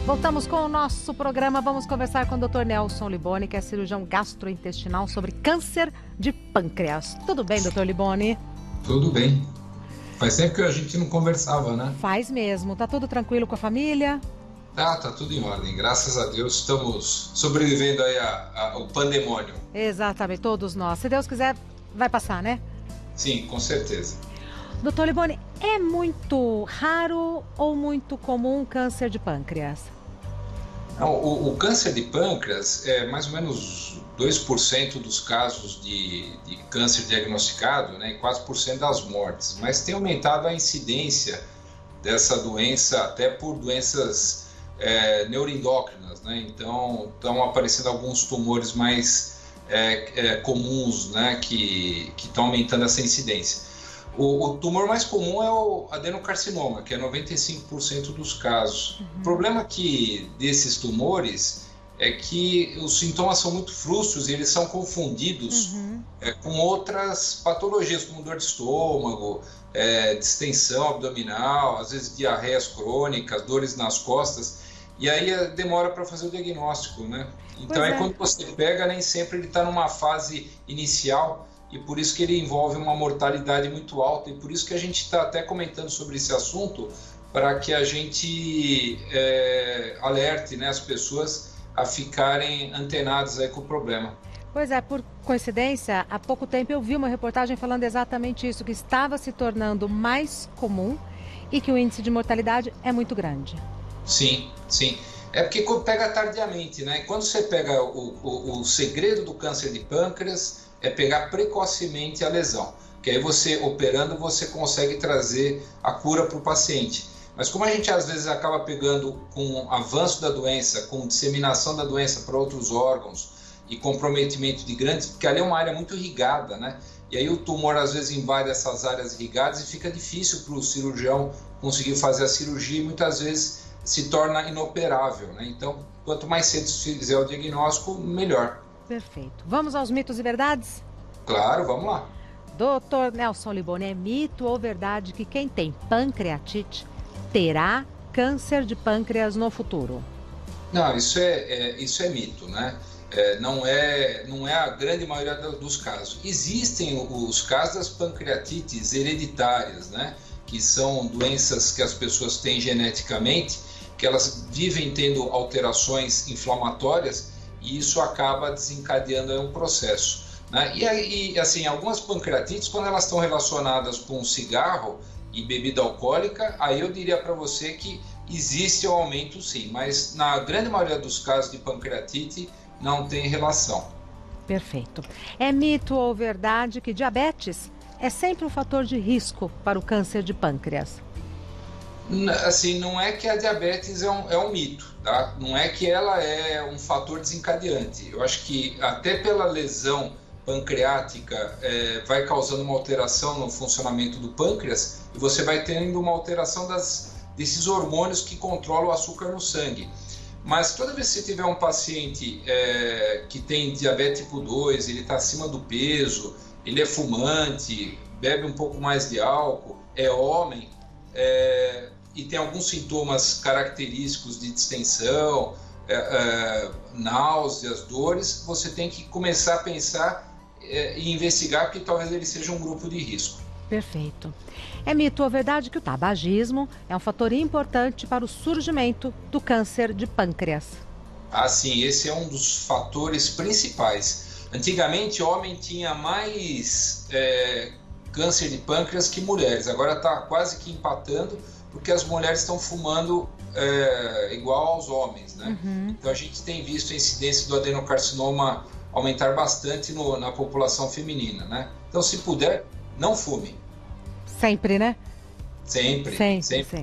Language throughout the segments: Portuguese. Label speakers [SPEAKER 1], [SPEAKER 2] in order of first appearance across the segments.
[SPEAKER 1] Voltamos com o nosso programa. Vamos conversar com o Dr. Nelson Liboni, que é cirurgião gastrointestinal, sobre câncer de pâncreas. Tudo bem, Dr. Liboni?
[SPEAKER 2] Tudo bem. Faz tempo que a gente não conversava, né?
[SPEAKER 1] Faz mesmo. Tá tudo tranquilo com a família?
[SPEAKER 2] Tá tudo em ordem. Graças a Deus estamos sobrevivendo aí ao pandemônio.
[SPEAKER 1] Exatamente, todos nós. Se Deus quiser, vai passar, né?
[SPEAKER 2] Sim, com certeza.
[SPEAKER 1] Dr. Liboni, é muito raro ou muito comum câncer de pâncreas?
[SPEAKER 2] Não, o câncer de pâncreas é mais ou menos 2% dos casos de câncer diagnosticado, né, e 4% das mortes. Mas tem aumentado a incidência dessa doença até por doenças neuroendócrinas, né? Então estão aparecendo alguns tumores mais comuns, né, que estão aumentando essa incidência. O tumor mais comum é o adenocarcinoma, que é 95% dos casos. O problema desses tumores é que os sintomas são muito frustros e eles são confundidos com outras patologias, como dor de estômago, distensão abdominal, às vezes diarreias crônicas, dores nas costas, e aí demora para fazer o diagnóstico, né? Então quando você pega, nem sempre ele está numa fase inicial, e por isso que ele envolve uma mortalidade muito alta, e por isso que a gente está até comentando sobre esse assunto, para que a gente alerte, né, as pessoas a ficarem antenadas aí com o problema.
[SPEAKER 1] Pois é, por coincidência, há pouco tempo eu vi uma reportagem falando exatamente isso, que estava se tornando mais comum e que o índice de mortalidade é muito grande.
[SPEAKER 2] Sim, sim. É porque pega tardiamente, né? Quando você pega o segredo do câncer de pâncreas é pegar precocemente a lesão, que aí você, operando, você consegue trazer a cura para o paciente. Mas como a gente às vezes acaba pegando com o avanço da doença, com disseminação da doença para outros órgãos e comprometimento de grandes, porque ali é uma área muito irrigada, né? E aí o tumor às vezes invade essas áreas irrigadas e fica difícil para o cirurgião conseguir fazer a cirurgia e muitas vezes se torna inoperável, né? Então, quanto mais cedo se fizer o diagnóstico, melhor.
[SPEAKER 1] Perfeito. Vamos aos mitos e verdades?
[SPEAKER 2] Claro, vamos lá.
[SPEAKER 1] Dr. Nelson Liboni, é mito ou verdade que quem tem pancreatite terá câncer de pâncreas no futuro?
[SPEAKER 2] Não, isso é mito, né? Não é a grande maioria dos casos. Existem os casos das pancreatites hereditárias, né? Que são doenças que as pessoas têm geneticamente, que elas vivem tendo alterações inflamatórias e isso acaba desencadeando um processo, né? E assim, algumas pancreatites, quando elas estão relacionadas com cigarro e bebida alcoólica, aí eu diria para você que existe um aumento sim, mas na grande maioria dos casos de pancreatite não tem relação.
[SPEAKER 1] Perfeito. É mito ou verdade que diabetes é sempre um fator de risco para o câncer de pâncreas?
[SPEAKER 2] Assim, não é que a diabetes é um mito, tá? Não é que ela é um fator desencadeante. Eu acho que até pela lesão pancreática vai causando uma alteração no funcionamento do pâncreas e você vai tendo uma alteração desses hormônios que controlam o açúcar no sangue. Mas toda vez que você tiver um paciente que tem diabetes tipo 2, ele está acima do peso, ele é fumante, bebe um pouco mais de álcool, é homem, e tem alguns sintomas característicos de distensão, náuseas, dores, você tem que começar a pensar e investigar, porque talvez ele seja um grupo de risco.
[SPEAKER 1] Perfeito. É mito ou verdade que o tabagismo é um fator importante para o surgimento do câncer de pâncreas?
[SPEAKER 2] Ah, sim, esse é um dos fatores principais. Antigamente, homem tinha mais câncer de pâncreas que mulheres. Agora está quase que empatando, porque as mulheres estão fumando igual aos homens, né? Então a gente tem visto a incidência do adenocarcinoma aumentar bastante na população feminina, né? Então, se puder, não fume.
[SPEAKER 1] Sempre, né?
[SPEAKER 2] Sempre.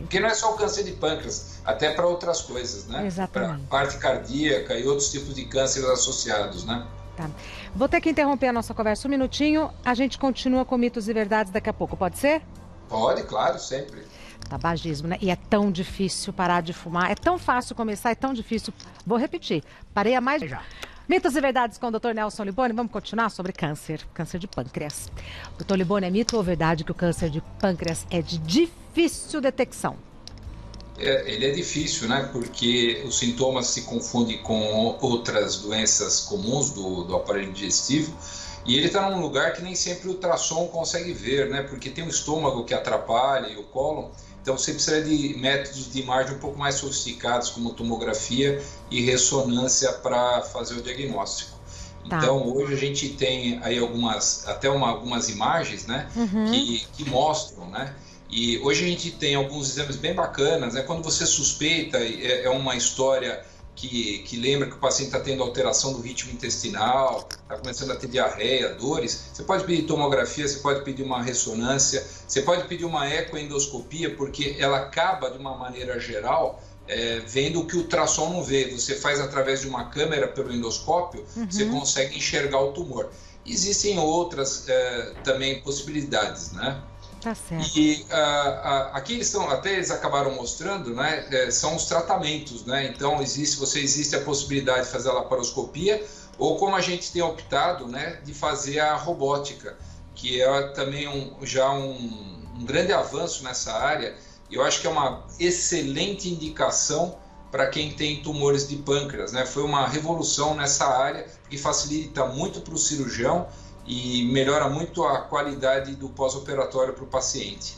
[SPEAKER 2] Porque não é só o câncer de pâncreas, até para outras coisas, né?
[SPEAKER 1] Exatamente.
[SPEAKER 2] Para parte cardíaca e outros tipos de cânceres associados, né?
[SPEAKER 1] Tá. Vou ter que interromper a nossa conversa um minutinho. A gente continua com mitos e verdades daqui a pouco, pode ser?
[SPEAKER 2] Pode, claro, sempre.
[SPEAKER 1] Tabagismo, né? E é tão difícil parar de fumar. É tão fácil começar, é tão difícil. Vou repetir. Parei há mais... Já. Mitos e verdades com o Dr. Nelson Liboni. Vamos continuar sobre câncer de pâncreas. Dr. Liboni, é mito ou verdade que o câncer de pâncreas é de difícil detecção?
[SPEAKER 2] Ele é difícil, né? Porque os sintomas se confundem com outras doenças comuns do aparelho digestivo. E ele está num lugar que nem sempre o ultrassom consegue ver, né? Porque tem o estômago que atrapalha e o cólon. Então você precisa de métodos de imagem um pouco mais sofisticados, como tomografia e ressonância para fazer o diagnóstico.
[SPEAKER 1] Tá.
[SPEAKER 2] Então hoje a gente tem aí algumas imagens, né? Que mostram, né? E hoje a gente tem alguns exames bem bacanas, né? Quando você suspeita, é uma história que lembra que o paciente está tendo alteração do ritmo intestinal, está começando a ter diarreia, dores, você pode pedir tomografia, você pode pedir uma ressonância, você pode pedir uma ecoendoscopia, porque ela acaba, de uma maneira geral, vendo o que o ultrassom não vê. Você faz através de uma câmera pelo endoscópio, você consegue enxergar o tumor. Existem outras também possibilidades, né?
[SPEAKER 1] Tá certo.
[SPEAKER 2] E aqui eles acabaram mostrando, né, são os tratamentos, né? Então existe a possibilidade de fazer a laparoscopia, ou como a gente tem optado, né, de fazer a robótica, que é também já um grande avanço nessa área. Eu acho que é uma excelente indicação para quem tem tumores de pâncreas, né? Foi uma revolução nessa área que facilita muito para o cirurgião e melhora muito a qualidade do pós-operatório para o paciente.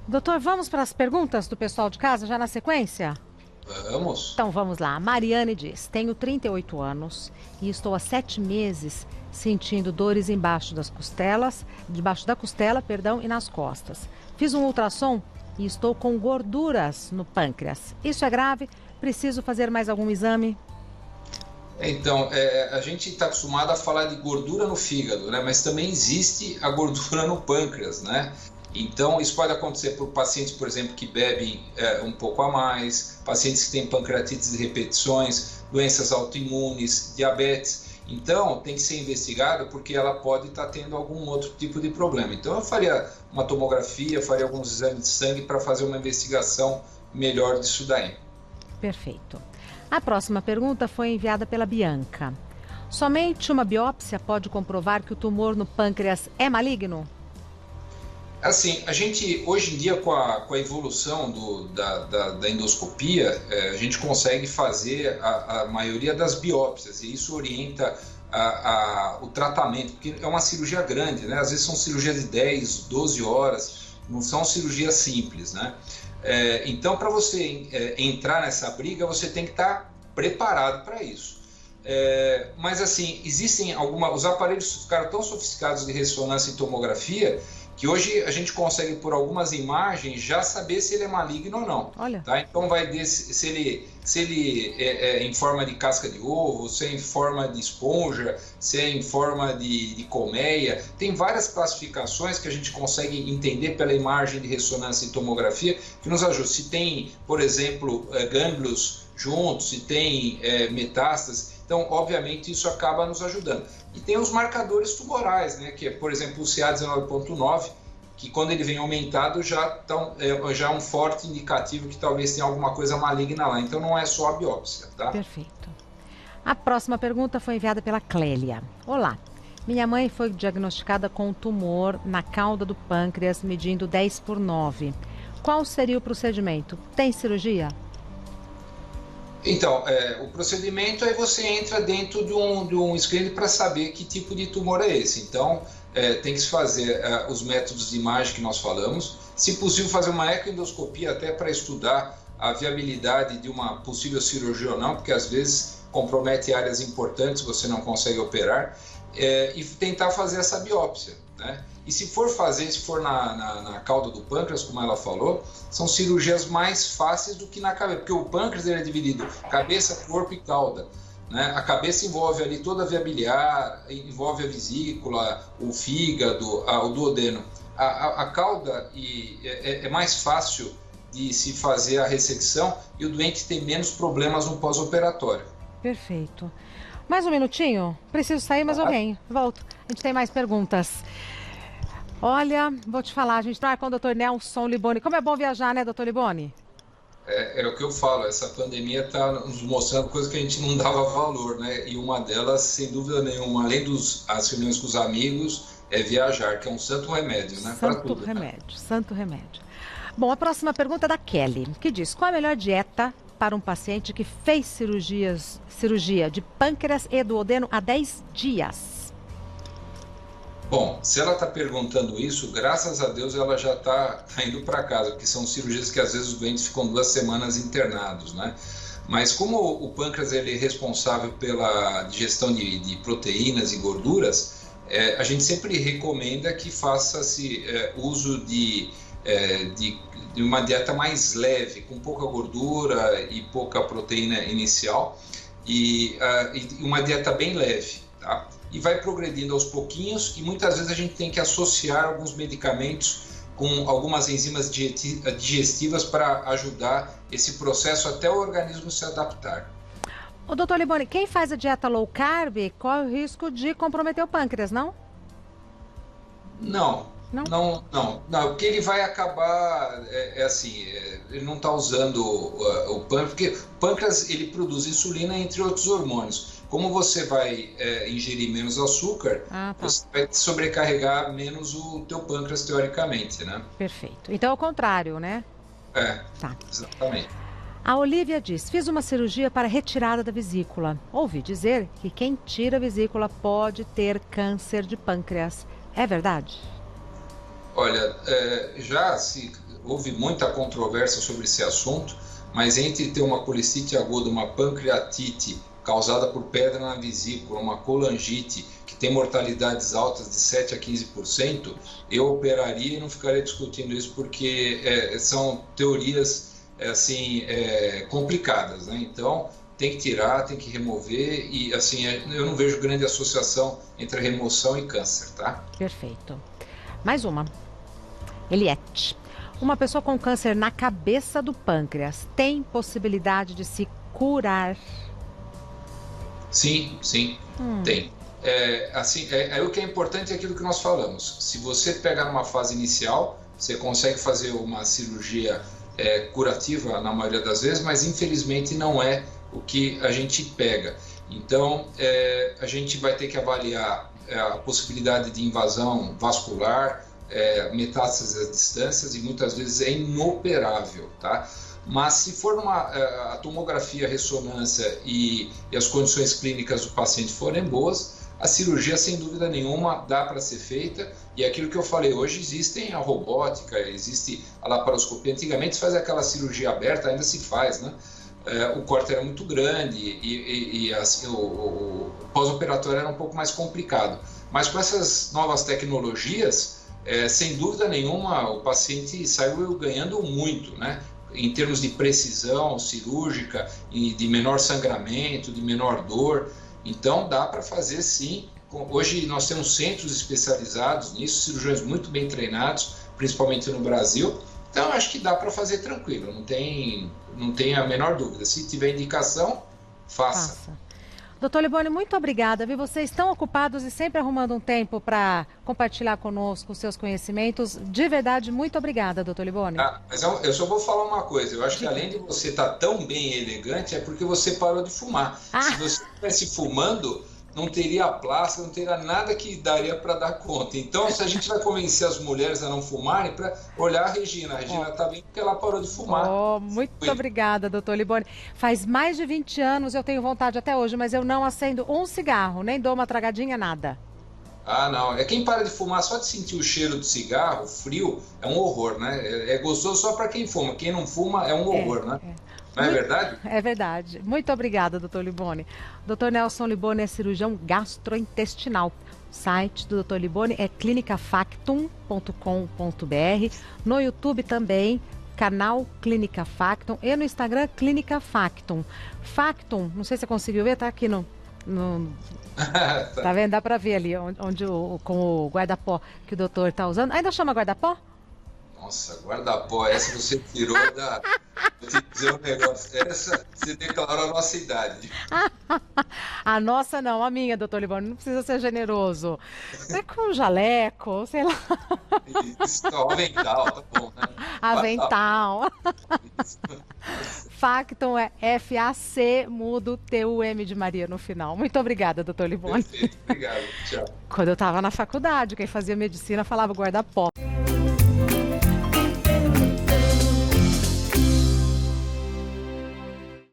[SPEAKER 1] Doutor, vamos para as perguntas do pessoal de casa, já na sequência?
[SPEAKER 2] Vamos.
[SPEAKER 1] Então vamos lá. Mariane diz: tenho 38 anos e estou há 7 meses sentindo dores debaixo da costela, e nas costas. Fiz um ultrassom e estou com gorduras no pâncreas. Isso é grave? Preciso fazer mais algum exame?
[SPEAKER 2] Então, a gente está acostumado a falar de gordura no fígado, né? Mas também existe a gordura no pâncreas, né? Então, isso pode acontecer por pacientes, por exemplo, que bebem um pouco a mais, pacientes que têm pancreatites de repetições, doenças autoimunes, diabetes. Então, tem que ser investigado porque ela pode estar tendo algum outro tipo de problema. Então, eu faria uma tomografia, faria alguns exames de sangue para fazer uma investigação melhor disso daí.
[SPEAKER 1] Perfeito. A próxima pergunta foi enviada pela Bianca. Somente uma biópsia pode comprovar que o tumor no pâncreas é maligno?
[SPEAKER 2] Assim, a gente, hoje em dia, com a evolução da endoscopia, a gente consegue fazer a maioria das biópsias, e isso orienta o tratamento, porque é uma cirurgia grande, né? Às vezes são cirurgias de 10, 12 horas, não são cirurgias simples, né? Então, para você entrar nessa briga, você tem que estar preparado para isso. Mas, assim, os aparelhos ficaram tão sofisticados de ressonância e tomografia que hoje a gente consegue, por algumas imagens, já saber se ele é maligno ou não.
[SPEAKER 1] Olha.
[SPEAKER 2] Tá? Então, se ele é em forma de casca de ovo, se é em forma de esponja, se é em forma de colmeia. Tem várias classificações que a gente consegue entender pela imagem de ressonância e tomografia, que nos ajuda. Se tem, por exemplo, gânglios juntos, se tem metástases. Então, obviamente, isso acaba nos ajudando. E tem os marcadores tumorais, né? Que é, por exemplo, o CA19.9, que quando ele vem aumentado já é um forte indicativo que talvez tenha alguma coisa maligna lá. Então, não é só a biópsia, tá?
[SPEAKER 1] Perfeito. A próxima pergunta foi enviada pela Clélia. Olá, minha mãe foi diagnosticada com um tumor na cauda do pâncreas medindo 10/9. Qual seria o procedimento? Tem cirurgia?
[SPEAKER 2] Então, o procedimento é você entra dentro de um screening para saber que tipo de tumor é esse. Então, tem que se fazer os métodos de imagem que nós falamos. Se possível, fazer uma ecoendoscopia até para estudar a viabilidade de uma possível cirurgia ou não, porque às vezes compromete áreas importantes, você não consegue operar. E tentar fazer essa biópsia, né? E se for na cauda do pâncreas, como ela falou, são cirurgias mais fáceis do que na cabeça, porque o pâncreas ele é dividido cabeça, corpo e cauda, né? A cabeça envolve ali toda a via biliar, envolve a vesícula, o fígado, o duodeno. A cauda é mais fácil de se fazer a ressecção e o doente tem menos problemas no pós-operatório.
[SPEAKER 1] Perfeito. Mais um minutinho? Preciso sair, mas eu venho. Volto. A gente tem mais perguntas. Olha, vou te falar, a gente está com o Dr. Nelson Liboni. Como é bom viajar, né, Dr. Liboni?
[SPEAKER 2] É o que eu falo, essa pandemia está nos mostrando coisas que a gente não dava valor, né? E uma delas, sem dúvida nenhuma, além das reuniões com os amigos, é viajar, que é um santo remédio, né?
[SPEAKER 1] Santo remédio, santo remédio. Bom, a próxima pergunta é da Kelly, que diz: qual a melhor dieta para um paciente que fez cirurgia de pâncreas e duodeno há 10 dias?
[SPEAKER 2] Bom, se ela está perguntando isso, graças a Deus ela já está indo para casa, porque são cirurgias que às vezes os doentes ficam 2 semanas internados, né? Mas como o pâncreas ele é responsável pela digestão de proteínas e gorduras, a gente sempre recomenda que faça-se uso de uma dieta mais leve, com pouca gordura e pouca proteína inicial, e uma dieta bem leve, tá? E vai progredindo aos pouquinhos, e muitas vezes a gente tem que associar alguns medicamentos com algumas enzimas digestivas para ajudar esse processo até o organismo se adaptar.
[SPEAKER 1] Ô, doutor Liboni, quem faz a dieta low carb corre o risco de comprometer o pâncreas, não?
[SPEAKER 2] Não, porque ele vai acabar, ele não está usando o pâncreas, porque o pâncreas ele produz insulina entre outros hormônios. Como você vai ingerir menos açúcar, você vai sobrecarregar menos o teu pâncreas teoricamente, né?
[SPEAKER 1] Perfeito. Então é o contrário, né?
[SPEAKER 2] Tá. Exatamente.
[SPEAKER 1] A Olivia diz: fiz uma cirurgia para retirada da vesícula. Ouvi dizer que quem tira a vesícula pode ter câncer de pâncreas. É verdade?
[SPEAKER 2] Olha, houve muita controvérsia sobre esse assunto, mas entre ter uma colicite aguda, uma pancreatite causada por pedra na vesícula, uma colangite que tem mortalidades altas de 7 a 15%, eu operaria e não ficaria discutindo isso, porque são teorias complicadas, né? Então tem que tirar, tem que remover, e assim, eu não vejo grande associação entre a remoção e câncer, tá?
[SPEAKER 1] Perfeito. Mais uma. Eliette: uma pessoa com câncer na cabeça do pâncreas tem possibilidade de se curar?
[SPEAKER 2] Sim, tem. O que é importante é aquilo que nós falamos. Se você pegar numa fase inicial, você consegue fazer uma cirurgia curativa na maioria das vezes, mas infelizmente não é o que a gente pega. Então, a gente vai ter que avaliar a possibilidade de invasão vascular, metástases a distâncias, e muitas vezes é inoperável, tá? Mas se for a tomografia, a ressonância e as condições clínicas do paciente forem boas, a cirurgia, sem dúvida nenhuma, dá para ser feita. E aquilo que eu falei, hoje existem a robótica, existe a laparoscopia. Antigamente se fazia aquela cirurgia aberta, ainda se faz, né? O corte era muito grande e assim, o pós-operatório era um pouco mais complicado. Mas com essas novas tecnologias, sem dúvida nenhuma, o paciente saiu ganhando muito, né? Em termos de precisão cirúrgica, e de menor sangramento, de menor dor. Então dá para fazer sim. Hoje nós temos centros especializados nisso, cirurgiões muito bem treinados, principalmente no Brasil. Então acho que dá para fazer tranquilo, não tem a menor dúvida. Se tiver indicação, faça.
[SPEAKER 1] Doutor Liboni, muito obrigada. Vocês estão ocupados e sempre arrumando um tempo para compartilhar conosco os seus conhecimentos. De verdade, muito obrigada, doutor Liboni.
[SPEAKER 2] Mas eu só vou falar uma coisa. Eu acho que além de você estar tão bem e elegante, é porque você parou de fumar. Se você estivesse fumando, não teria plástica, não teria nada que daria para dar conta. Então, se a gente vai convencer as mulheres a não fumarem, para olhar a Regina está bem porque ela parou de fumar.
[SPEAKER 1] Muito obrigada, doutor Liboni. Faz mais de 20 anos, eu tenho vontade até hoje, mas eu não acendo um cigarro, nem dou uma tragadinha, nada.
[SPEAKER 2] Não. Quem para de fumar só de sentir o cheiro do cigarro, frio, é um horror, né? É gostoso só para quem fuma. Quem não fuma é um horror, né? Não é verdade?
[SPEAKER 1] É verdade. Muito obrigada, doutor Liboni. Dr. Nelson Liboni é cirurgião gastrointestinal. O site do Dr. Liboni é clinicafactum.com.br. No YouTube também, canal Clínica Factum, e no Instagram, Clínica Factum. Factum, não sei se você conseguiu ver, tá aqui no... Tá vendo? Dá pra ver ali com o guarda-pó que o doutor tá usando. Ainda chama guarda-pó?
[SPEAKER 2] Nossa, guarda-pó, essa você tirou da... Vou te dizer um negócio, essa você declarou a nossa idade.
[SPEAKER 1] A nossa não, a minha, doutor Liboni, não precisa ser generoso. É com jaleco, sei lá.
[SPEAKER 2] Isso, avental, tá bom, né?
[SPEAKER 1] Avental. Factum é F-A-C, mudo T-U-M de Maria no final. Muito obrigada, doutor Liboni.
[SPEAKER 2] Perfeito, obrigado, tchau.
[SPEAKER 1] Quando eu estava na faculdade, quem fazia medicina falava guarda-pó.